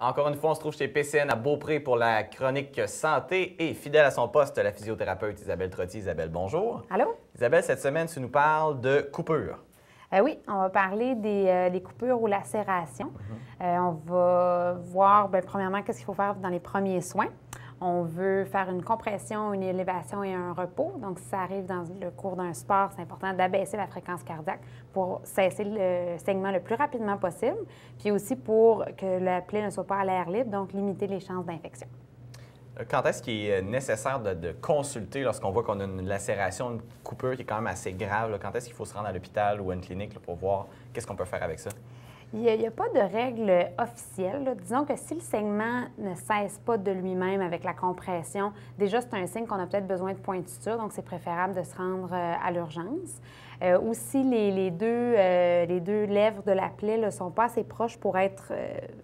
Encore une fois, on se trouve chez PCN à Beaupré pour la chronique santé et fidèle à son poste, la physiothérapeute Isabelle Trottier. Isabelle, bonjour. Allô? Isabelle, cette semaine, tu nous parles de coupures. Oui, on va parler des coupures ou lacérations. On va voir, premièrement, qu'est-ce qu'il faut faire dans les premiers soins. On veut faire une compression, une élévation et un repos. Donc, si ça arrive dans le cours d'un sport, c'est important d'abaisser la fréquence cardiaque pour cesser le saignement le plus rapidement possible, puis aussi pour que la plaie ne soit pas à l'air libre, donc limiter les chances d'infection. Quand est-ce qu'il est nécessaire de consulter lorsqu'on voit qu'on a une lacération, une coupure qui est quand même assez grave? Là? Quand est-ce qu'il faut se rendre à l'hôpital ou à une clinique là, pour voir qu'est-ce qu'on peut faire avec ça? Il n'y a pas de règle officielle, là. Disons que si le saignement ne cesse pas de lui-même avec la compression, déjà, c'est un signe qu'on a peut-être besoin de points de suture, donc c'est préférable de se rendre à l'urgence. Ou si les deux lèvres de la plaie ne sont pas assez proches pour être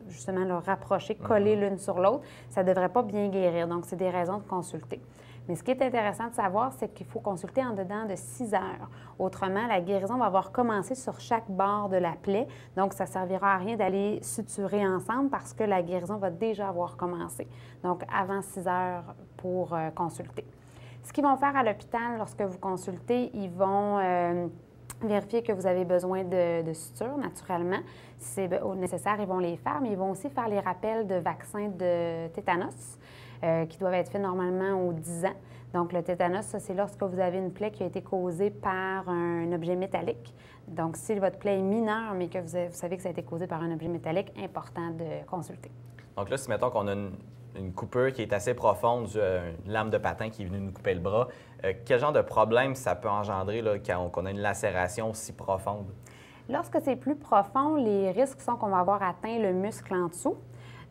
justement là, rapprochées, collées l'une sur l'autre, ça ne devrait pas bien guérir. Donc, c'est des raisons de consulter. Mais ce qui est intéressant de savoir, c'est qu'il faut consulter en dedans de 6 heures. Autrement, la guérison va avoir commencé sur chaque bord de la plaie. Donc, ça ne servira à rien d'aller suturer ensemble parce que la guérison va déjà avoir commencé. Donc, avant 6 heures pour consulter. Ce qu'ils vont faire à l'hôpital lorsque vous consultez, ils vont vérifier que vous avez besoin de sutures, naturellement. Si c'est nécessaire, ils vont les faire, mais ils vont aussi faire les rappels de vaccins de tétanos. Qui doivent être faits normalement aux 10 ans. Donc, le tétanos, ça, c'est lorsque vous avez une plaie qui a été causée par un objet métallique. Donc, si votre plaie est mineure, mais que vous savez que ça a été causé par un objet métallique, important de consulter. Donc là, si mettons qu'on a une coupure qui est assez profonde, une lame de patin qui est venue nous couper le bras, quel genre de problème ça peut engendrer là, quand on a une lacération si profonde? Lorsque c'est plus profond, les risques sont qu'on va avoir atteint le muscle en dessous.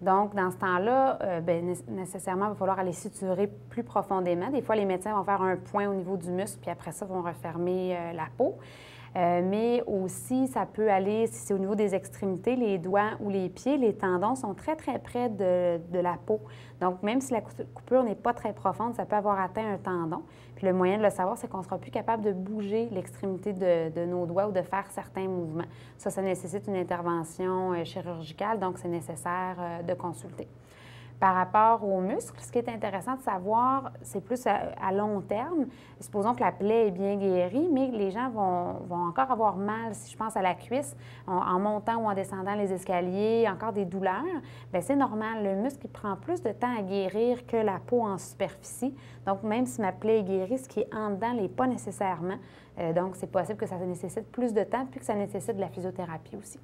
Donc, dans ce temps-là, nécessairement, il va falloir aller suturer plus profondément. Des fois, les médecins vont faire un point au niveau du muscle, puis après ça, vont refermer la peau. Mais aussi, ça peut aller, si c'est au niveau des extrémités, les doigts ou les pieds, les tendons sont très, très près de la peau. Donc, même si la coupure n'est pas très profonde, ça peut avoir atteint un tendon. Puis le moyen de le savoir, c'est qu'on ne sera plus capable de bouger l'extrémité de nos doigts ou de faire certains mouvements. Ça nécessite une intervention chirurgicale, donc c'est nécessaire de consulter. Par rapport aux muscles, ce qui est intéressant de savoir, c'est plus à long terme. Supposons que la plaie est bien guérie, mais les gens vont encore avoir mal, si je pense à la cuisse, en montant ou en descendant les escaliers, encore des douleurs. Bien, c'est normal. Le muscle, il prend plus de temps à guérir que la peau en superficie. Donc, même si ma plaie est guérie, ce qui est en dedans l'est pas nécessairement. Donc, c'est possible que ça nécessite plus de temps, puis que ça nécessite de la physiothérapie aussi.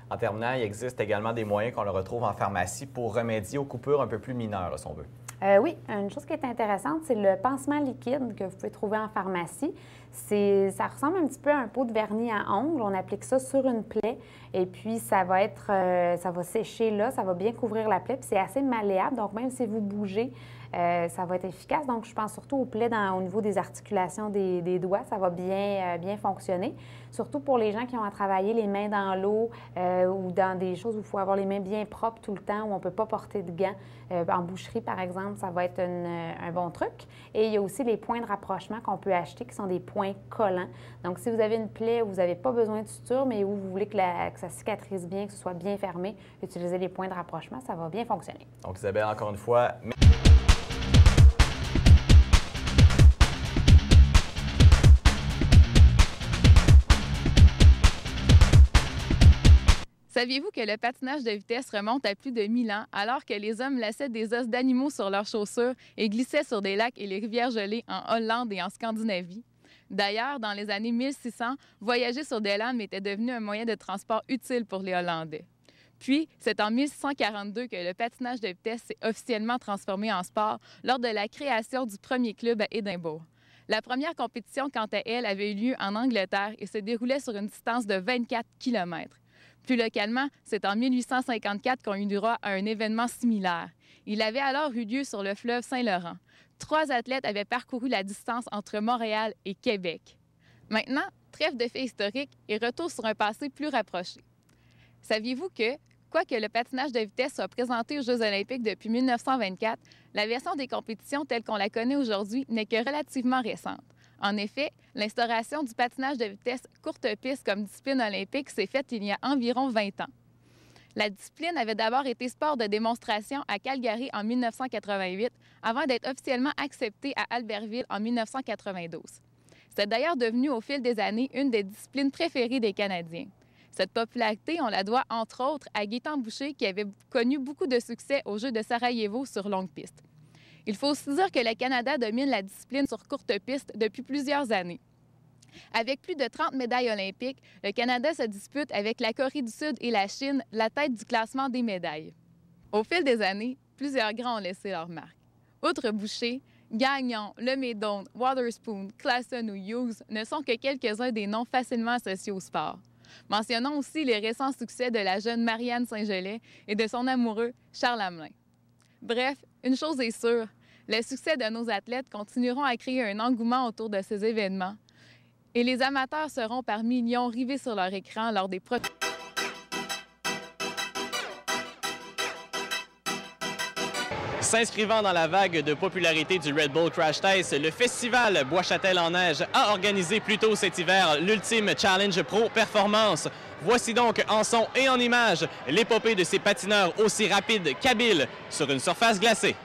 En terminant, il existe également des moyens qu'on le retrouve en pharmacie pour remédier aux coupures un peu plus mineures, là, si on veut. Oui, une chose qui est intéressante, c'est le pansement liquide que vous pouvez trouver en pharmacie. Ça ressemble un petit peu à un pot de vernis à ongles. On applique ça sur une plaie et puis ça va sécher là, ça va bien couvrir la plaie. Puis c'est assez malléable, donc même si vous bougez, ça va être efficace. Donc, je pense surtout aux plaies au niveau des articulations des doigts. Ça va bien fonctionner. Surtout pour les gens qui ont à travailler les mains dans l'eau ou dans des choses où il faut avoir les mains bien propres tout le temps, où on ne peut pas porter de gants. En boucherie, par exemple, ça va être un bon truc. Et il y a aussi les points de rapprochement qu'on peut acheter qui sont des points collants. Donc, si vous avez une plaie où vous n'avez pas besoin de suture, mais où vous voulez que ça cicatrise bien, que ce soit bien fermé, utilisez les points de rapprochement, ça va bien fonctionner. Donc, Isabelle, encore une fois... Saviez-vous que le patinage de vitesse remonte à plus de 1000 ans, alors que les hommes laissaient des os d'animaux sur leurs chaussures et glissaient sur des lacs et les rivières gelées en Hollande et en Scandinavie? D'ailleurs, dans les années 1600, voyager sur des lames était devenu un moyen de transport utile pour les Hollandais. Puis, c'est en 1642 que le patinage de vitesse s'est officiellement transformé en sport lors de la création du premier club à Édimbourg. La première compétition, quant à elle, avait eu lieu en Angleterre et se déroulait sur une distance de 24 km. Plus localement, c'est en 1854 qu'on eut droit à un événement similaire. Il avait alors eu lieu sur le fleuve Saint-Laurent. 3 athlètes avaient parcouru la distance entre Montréal et Québec. Maintenant, trêve de faits historiques et retour sur un passé plus rapproché. Saviez-vous que, quoique le patinage de vitesse soit présenté aux Jeux olympiques depuis 1924, la version des compétitions telle qu'on la connaît aujourd'hui n'est que relativement récente. En effet, l'instauration du patinage de vitesse courte piste comme discipline olympique s'est faite il y a environ 20 ans. La discipline avait d'abord été sport de démonstration à Calgary en 1988, avant d'être officiellement acceptée à Albertville en 1992. C'est d'ailleurs devenu au fil des années une des disciplines préférées des Canadiens. Cette popularité, on la doit entre autres à Gaétan Boucher qui avait connu beaucoup de succès aux Jeux de Sarajevo sur longue piste. Il faut aussi dire que le Canada domine la discipline sur courte piste depuis plusieurs années. Avec plus de 30 médailles olympiques, le Canada se dispute avec la Corée du Sud et la Chine la tête du classement des médailles. Au fil des années, plusieurs grands ont laissé leur marque. Outre Boucher, Gagnon, Lemaitre, Waterspoon, Claesson ou Hughes ne sont que quelques-uns des noms facilement associés au sport. Mentionnons aussi les récents succès de la jeune Marianne Saint-Gelais et de son amoureux Charles Hamelin. Bref, une chose est sûre, les succès de nos athlètes continueront à créer un engouement autour de ces événements et les amateurs seront par millions rivés sur leur écran lors des prochains. S'inscrivant dans la vague de popularité du Red Bull Crash Test, le festival Bois-Châtel en neige a organisé plus tôt cet hiver l'Ultime Challenge Pro Performance. Voici donc en son et en images l'épopée de ces patineurs aussi rapides qu'habiles sur une surface glacée.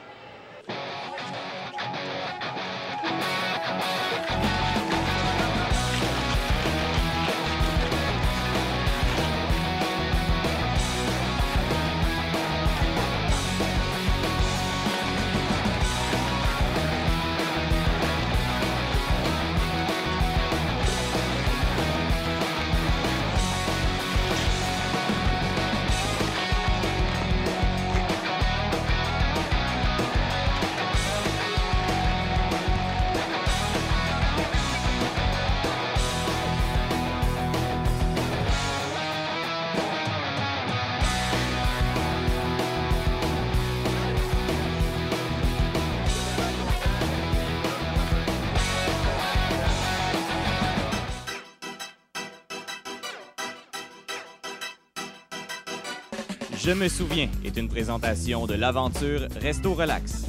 Je me souviens est une présentation de l'aventure Resto Relax.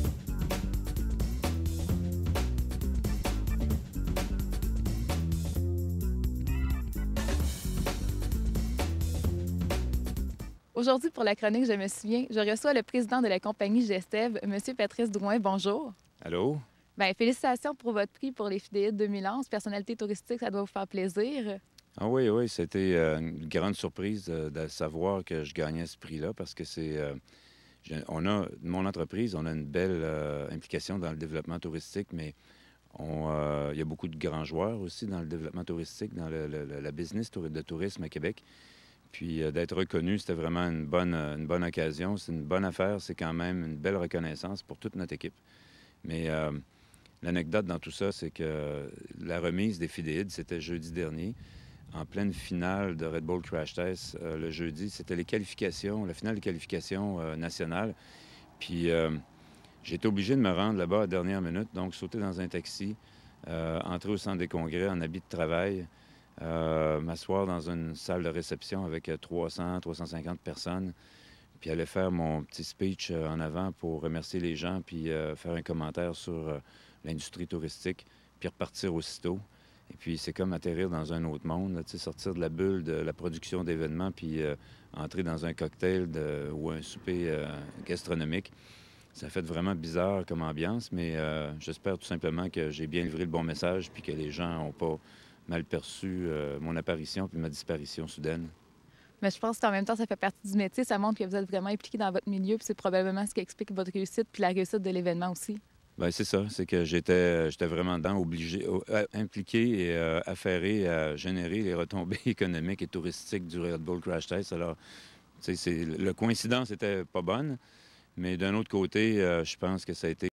Aujourd'hui, pour la chronique Je me souviens, je reçois le président de la compagnie Gestev, M. Patrice Drouin. Bonjour. Allô? Bien, félicitations pour votre prix pour les Fidéides 2011. Personnalité touristique, ça doit vous faire plaisir. Ah oui, oui, c'était une grande surprise de savoir que je gagnais ce prix-là parce que mon entreprise, on a une belle implication dans le développement touristique, mais il y a beaucoup de grands joueurs aussi dans le développement touristique, dans la business de tourisme à Québec. Puis d'être reconnu, c'était vraiment une bonne occasion. C'est une bonne affaire. C'est quand même une belle reconnaissance pour toute notre équipe. Mais l'anecdote dans tout ça, c'est que la remise des Fidéides, c'était jeudi dernier, en pleine finale de Red Bull Crash Test. Le jeudi, c'était la finale de qualification nationale. Puis j'ai été obligé de me rendre là-bas à la dernière minute, donc sauter dans un taxi, entrer au centre des congrès en habit de travail, m'asseoir dans une salle de réception avec 300-350 personnes, puis aller faire mon petit speech en avant pour remercier les gens, puis faire un commentaire sur l'industrie touristique, puis repartir aussitôt. Et puis c'est comme atterrir dans un autre monde, là, sortir de la bulle de la production d'événements, puis entrer dans un cocktail ou un souper gastronomique. Ça fait vraiment bizarre comme ambiance, mais j'espère tout simplement que j'ai bien livré le bon message, puis que les gens n'ont pas mal perçu mon apparition puis ma disparition soudaine. Mais je pense qu'en même temps, ça fait partie du métier. Ça montre que vous êtes vraiment impliqué dans votre milieu, puis c'est probablement ce qui explique votre réussite puis la réussite de l'événement aussi. Bien, c'est ça. C'est que j'étais vraiment impliqué et affairé à générer les retombées économiques et touristiques du Red Bull Crash Test. Alors, la coïncidence n'était pas bonne, mais d'un autre côté, je pense que ça a été